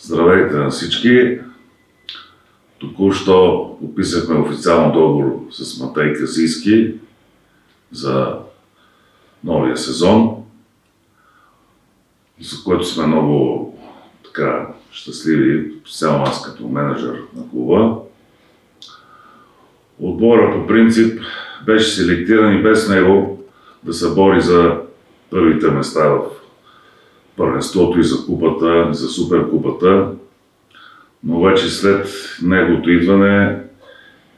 Здравейте на всички! Току-що подписахме официално договор с Матей Казийски за новия сезон, за което сме много щастливи, специално аз като менеджер на клуба. Отбора по принцип беше селектиран и без него да се бори за първите места в първенството и за купата, и за суперкупата. Но вече след неговото идване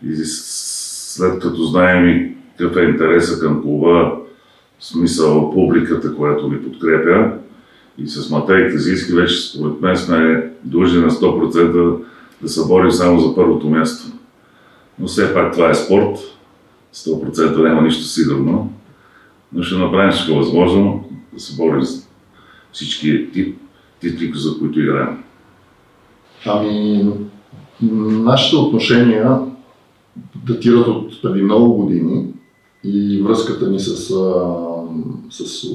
и след като знаем и какъв е интересът към клуба, в смисъл публиката, която ни подкрепя, и с Матей Казийски вече според мен сме длъжни на 100% да се борим само за първото място. Но все пак това е спорт, 100% няма нищо сигурно, но ще направим всичко възможно да се борим за всички титли, за които играем. Нашите отношения датират от преди много години и връзката ни с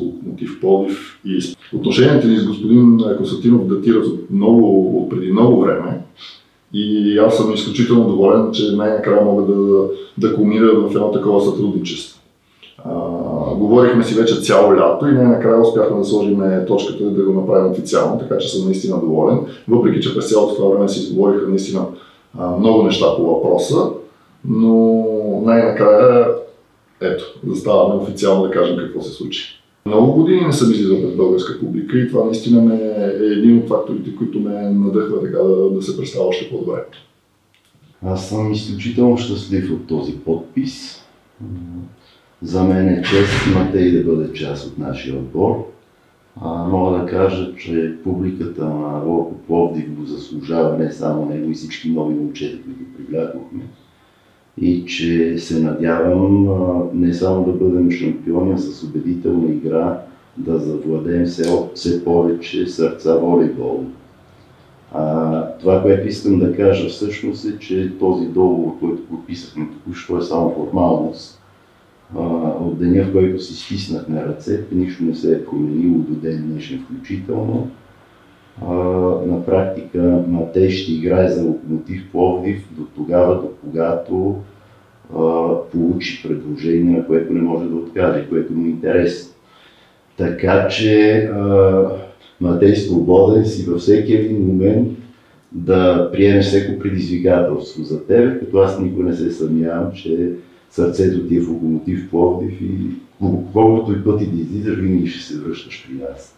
Локомотив Пловдив и отношенията ни с господин Константинов датират от преди много време. И аз съм изключително доволен, че най-накрая мога да кулминира в едно такова сътрудничество. Говорихме си вече цяло лято и най-накрая успяхме да сложим точката да го направим официално, така че съм наистина доволен. Въпреки че през цялото това време се изговориха наистина много неща по въпроса, но най-накрая заставаме официално да кажем какво се случи. Много години не съм излизал пред българска публика и това наистина е един от факторите, които ме надъхва така да се представя още по-добре. Аз съм изключително щастлив от този подпис. За мен е чест Матей да бъде част от нашия отбор. Мога да кажа, че публиката на Локо Пловдив го заслужава, не само него и всички нови момчета, които привлякохме. И че се надявам не само да бъдем шампиони, а с убедителна игра да завладеем все повече сърца волейбол. Това, което искам да кажа всъщност е, че този договор, който подписахме току-що, е само формалност. От деня, в който си стиснахме ръцете, нищо не се е променило до ден днешен включително. На практика Матей ще играе за Локомотив Пловдив до тогава, до когато получи предложение, на което не може да откаже, което му е интересно. Така че Матей свободен си във всеки един момент да приеме всеко предизвикателство за тебе, като аз никога не се съмнявам, че сърцето ти е в Локомотив Пловдив и колкото и пъти да излизаш, винаги ще се връщаш при нас.